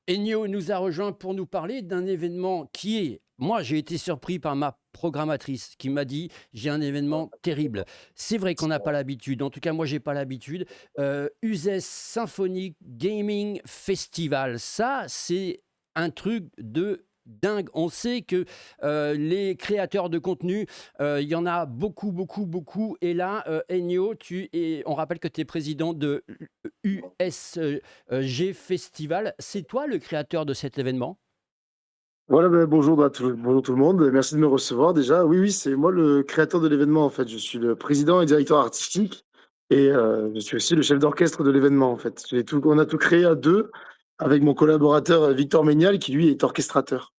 Ennio nous a rejoint pour nous parler d'un événement qui est moi, j'ai été surpris par ma programmatrice qui m'a dit: «J'ai un événement terrible». C'est vrai qu'on n'a pas l'habitude, en tout cas moi j'ai pas l'habitude, Uzès Symphonic Gaming Festival, ça c'est un truc de dingue. On sait que, les créateurs de contenu, il y en a beaucoup, beaucoup, beaucoup et là, Ennio, on rappelle que tu es président de USG Festival. C'est toi le créateur de cet événement? Voilà, bonjour tout le monde. Merci de me recevoir déjà. Oui, oui, c'est moi le créateur de l'événement en fait. Je suis le président et directeur artistique et je suis aussi le chef d'orchestre de l'événement en fait. On a tout créé à 2 avec mon collaborateur, Victor Ménial qui lui est orchestrateur.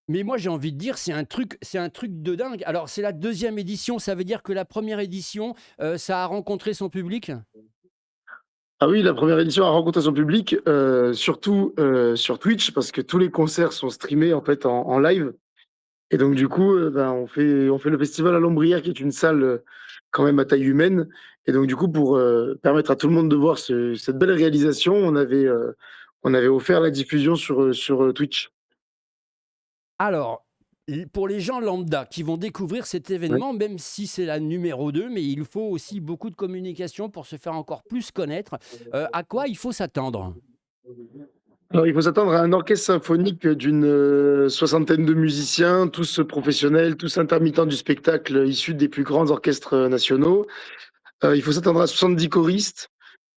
Mais moi, j'ai envie de dire, c'est un truc de dingue. Alors, c'est la deuxième édition, ça veut dire que la première édition, ça a rencontré son public? Ah oui, la première édition a rencontré son public, surtout, sur Twitch parce que tous les concerts sont streamés en fait en live. Et donc du coup, on fait le festival à l'Ombrière qui est une salle, quand même à taille humaine. Et donc du coup pour, permettre à tout le monde de voir cette belle réalisation, on avait offert la diffusion sur Twitch. Alors, pour les gens lambda qui vont découvrir cet Ouais. événement, même si c'est la numéro 2, mais il faut aussi beaucoup de communication pour se faire encore plus connaître, à quoi il faut s'attendre? Alors il faut s'attendre à un orchestre symphonique d'une, soixantaine de musiciens, tous professionnels, tous intermittents du spectacle, issus des plus grands orchestres, nationaux. Il faut s'attendre à 70 choristes.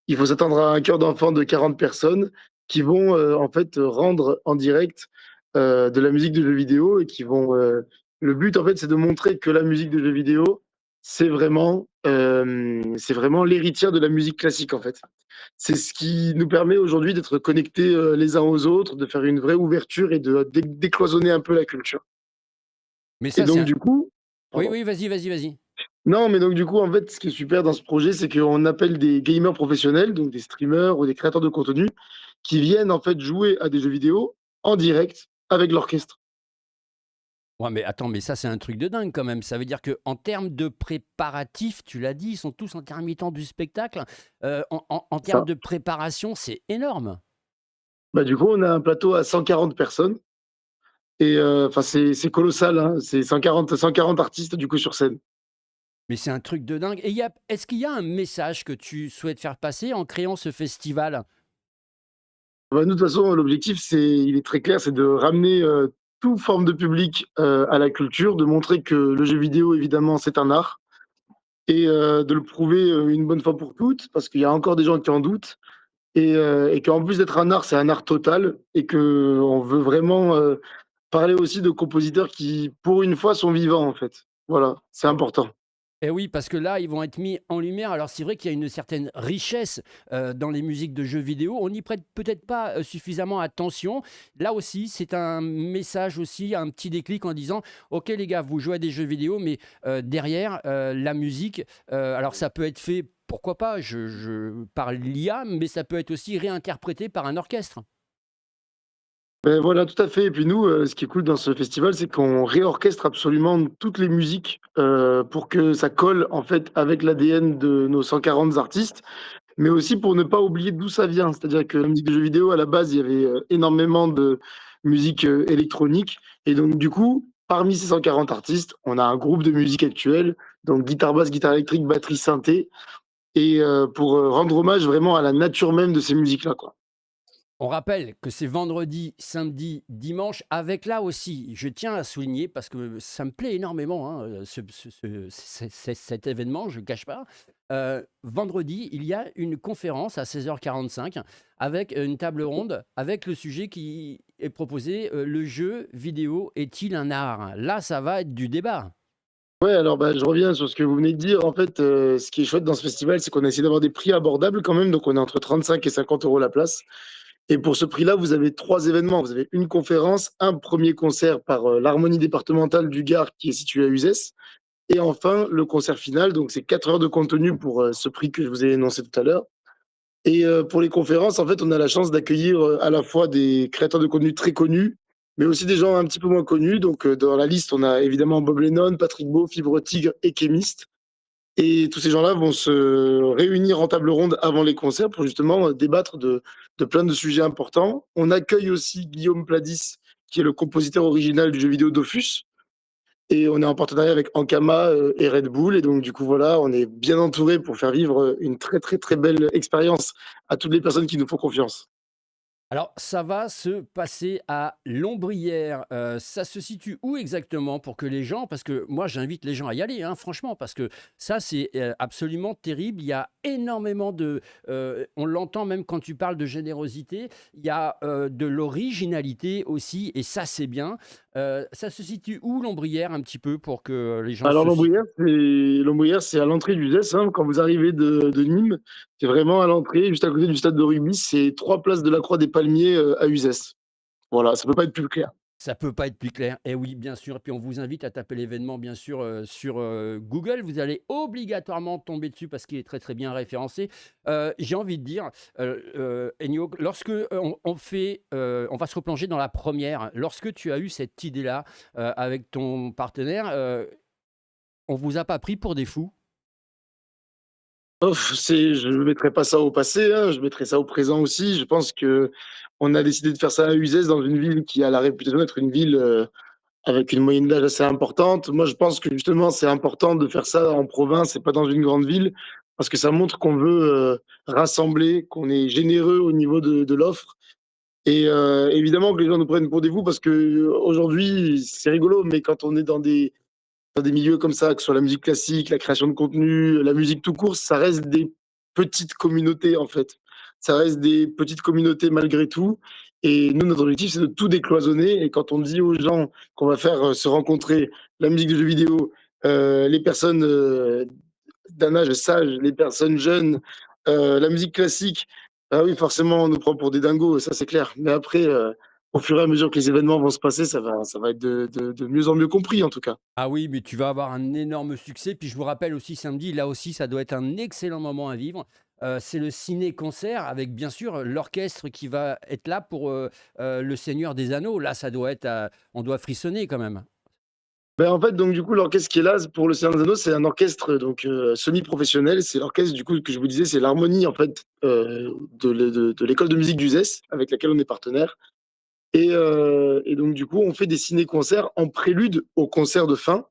Il faut s'attendre à un chœur d'enfants de 40 personnes qui vont, en fait, rendre en direct, de la musique de jeux vidéo et le but, en fait, c'est de montrer que la musique de jeux vidéo, c'est vraiment l'héritière de la musique classique, en fait. C'est ce qui nous permet aujourd'hui d'être connectés, les uns aux autres, de faire une vraie ouverture et de décloisonner un peu la culture. Mais Et ça, c'est donc un du coup oui, pardon. oui, vas-y, vas-y, vas-y. Non, mais donc du coup, en fait, ce qui est super dans ce projet, c'est qu'on appelle des gamers professionnels, donc des streamers ou des créateurs de contenu, qui viennent en fait jouer à des jeux vidéo en direct avec l'orchestre. Ouais, mais attends, mais ça, c'est un truc de dingue quand même. Ça veut dire que en termes de préparatifs, tu l'as dit, ils sont tous intermittents du spectacle. En termes Ça. de préparation, c'est énorme. Bah, du coup, on a un plateau à 140 personnes et enfin, c'est colossal, hein, c'est 140 artistes du coup sur scène. Mais c'est un truc de dingue. Et est-ce qu'il y a un message que tu souhaites faire passer en créant ce festival? Bah, nous, de toute façon, l'objectif, il est très clair, c'est de ramener, toute forme de public, à la culture, de montrer que le jeu vidéo, évidemment, c'est un art et de le prouver, une bonne fois pour toutes, parce qu'il y a encore des gens qui en doutent. Et qu'en plus d'être un art, c'est un art total et qu'on veut vraiment, parler aussi de compositeurs qui, pour une fois, sont vivants, en fait. Voilà, c'est important. Et oui, parce que là, ils vont être mis en lumière. Alors, c'est vrai qu'il y a une certaine richesse dans les musiques de jeux vidéo. On n'y prête peut-être pas suffisamment attention. Là aussi, c'est un message aussi, un petit déclic en disant, OK les gars, vous jouez à des jeux vidéo, mais derrière, la musique, alors ça peut être fait, pourquoi pas, par l'IA, mais ça peut être aussi réinterprété par un orchestre. Voilà, tout à fait et puis nous, ce qui est cool dans ce festival, c'est qu'on réorchestre absolument toutes les musiques, pour que ça colle, en fait, avec l'ADN de nos 140 artistes, mais aussi pour ne pas oublier d'où ça vient. C'est-à-dire que la musique de jeux vidéo, à la base, il y avait, énormément de musique, électronique et donc du coup, parmi ces 140 artistes, on a un groupe de musique actuelle, donc guitare basse, guitare électrique, batterie, synthé et pour, rendre hommage vraiment à la nature même de ces musiques-là, quoi. On rappelle que c'est vendredi, samedi, dimanche, avec là aussi, je tiens à souligner parce que ça me plaît énormément, hein, cet événement, je ne cache pas. Vendredi, il y a une conférence à 16h45 avec une table ronde avec le sujet qui est proposé, le jeu vidéo est-il un art? Là, ça va être du débat. Ouais, alors, bah, je reviens sur ce que vous venez de dire. En fait, ce qui est chouette dans ce festival, c'est qu'on a essayé d'avoir des prix abordables quand même, donc on est entre 35 et 50 € la place et pour ce prix-là, vous avez 3 événements. Vous avez une conférence, un premier concert par, l'harmonie départementale du Gard qui est située à Uzès et enfin le concert final, donc c'est 4 heures de contenu pour, ce prix que je vous ai énoncé tout à l'heure et pour les conférences, en fait, on a la chance d'accueillir, à la fois des créateurs de contenu très connus, mais aussi des gens un petit peu moins connus. Donc dans la liste, on a évidemment Bob Lennon, Patrick Beau, Fibre Tigre et Kémist et tous ces gens-là vont se réunir en table ronde avant les concerts pour justement, débattre de plein de sujets importants. On accueille aussi Guillaume Pladis, qui est le compositeur original du jeu vidéo Dofus, et on est en partenariat avec Ankama, et Red Bull, et donc du coup, voilà, on est bien entouré pour faire vivre, une très, très, très belle expérience à toutes les personnes qui nous font confiance. Alors, ça va se passer à Lombrières. Ça se situe où exactement pour que les gens, parce que moi j'invite les gens à y aller, hein, franchement, parce que ça c'est absolument terrible. Il y a énormément on l'entend même quand tu parles de générosité, il y a de l'originalité aussi, et ça c'est bien. Ça se situe où Lombrières un petit peu pour que les gens Alors se situent? Lombrières, c'est à l'entrée du ZES, hein, quand vous arrivez de Nîmes, c'est vraiment à l'entrée, juste à côté du stade de rugby, c'est 3 place de la Croix des Palmiers, à Uzès. Voilà, ça peut pas être plus clair. Ça peut pas être plus clair. Et oui, bien sûr. Puis on vous invite à taper l'événement, bien sûr, sur Google. Vous allez obligatoirement tomber dessus parce qu'il est très très bien référencé. J'ai envie de dire, Ennio, lorsque on va se replonger dans la première. Lorsque tu as eu cette idée-là avec ton partenaire, on vous a pas pris pour des fous? Je ne mettrai pas ça au passé, hein, je mettrai ça au présent aussi. Je pense qu'on a décidé de faire ça à Uzès, dans une ville qui a la réputation d'être une ville, avec une moyenne d'âge assez importante. Moi, je pense que justement, c'est important de faire ça en province et pas dans une grande ville, parce que ça montre qu'on veut, rassembler, qu'on est généreux au niveau de l'offre, et évidemment que les gens nous prennent pour des fous parce qu'aujourd'hui, c'est rigolo, mais quand on est dans des milieux comme ça, que ce soit la musique classique, la création de contenu, la musique tout court, ça reste des petites communautés, en fait. Ça reste des petites communautés malgré tout, et nous, notre objectif, c'est de tout décloisonner, et quand on dit aux gens qu'on va faire, se rencontrer la musique de jeux vidéo, les personnes, d'un âge sage, les personnes jeunes, la musique classique, ah oui, forcément, on nous prend pour des dingos, ça, c'est clair. Mais après, au fur et à mesure que les événements vont se passer, ça va être de mieux en mieux compris, en tout cas. Ah oui, mais tu vas avoir un énorme succès. Puis je vous rappelle aussi samedi, là aussi, ça doit être un excellent moment à vivre. C'est le ciné-concert avec bien sûr l'orchestre qui va être là pour Le Seigneur des Anneaux. Là, ça doit être, on doit frissonner quand même. Ben, en fait, donc du coup, l'orchestre qui est là pour le Seigneur des Anneaux, c'est un orchestre donc semi-professionnel. C'est l'orchestre du coup que je vous disais, c'est l'harmonie en fait, de l'école de musique d'Uzès, avec laquelle on est partenaire. Et donc du coup, on fait des ciné-concerts en prélude au concert de fin.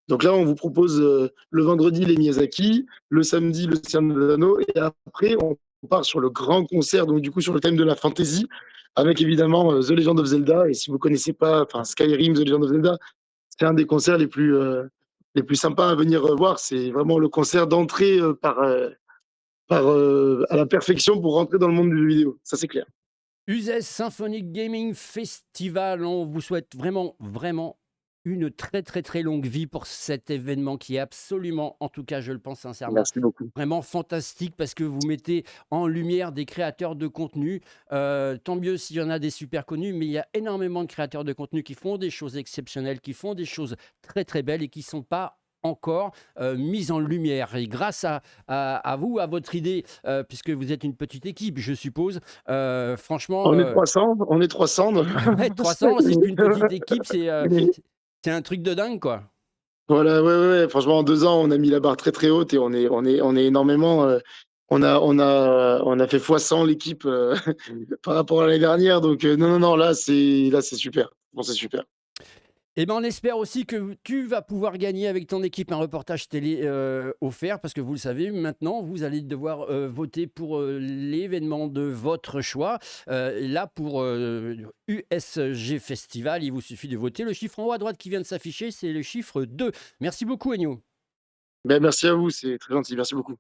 Donc là, on vous propose, le vendredi les Miyazaki, le samedi le Seigneur des Anneaux, et après on part sur le grand concert, donc du coup sur le thème de la fantasy, avec évidemment, The Legend of Zelda. Et si vous connaissez pas, enfin Skyrim, The Legend of Zelda, c'est un des concerts les plus sympas à venir, voir. C'est vraiment le concert d'entrée, à la perfection pour rentrer dans le monde du jeu vidéo. Ça, c'est clair. Uzès Symphonic Gaming Festival, on vous souhaite vraiment, vraiment une très, très, très longue vie pour cet événement qui est absolument, en tout cas, je le pense sincèrement, Merci beaucoup. vraiment fantastique parce que vous mettez en lumière des créateurs de contenu. Tant mieux s'il y en a des super connus, mais il y a énormément de créateurs de contenu qui font des choses exceptionnelles, qui font des choses très, très belles et qui ne sont pas encore mises en lumière. Et grâce à vous, à votre idée, puisque vous êtes une petite équipe, je suppose, franchement, On est 300 donc ouais, 300, c'est plus une petite équipe, c'est un truc de dingue, quoi. voilà, ouais, ouais, ouais, franchement, en 2 ans, on a mis la barre très, très haute, et on est énormément, on a fait fois 100 l'équipe, par rapport à l'année dernière, donc non, non, non, là, c'est super. Bon, c'est super. Et ben, on espère aussi que tu vas pouvoir gagner avec ton équipe un reportage télé offert, parce que vous le savez, maintenant, vous allez devoir voter pour l'événement de votre choix. Là, pour USG Festival, il vous suffit de voter. Le chiffre en haut à droite qui vient de s'afficher, c'est le chiffre 2. Merci beaucoup, Agnew. Ben, merci à vous, c'est très gentil, merci beaucoup.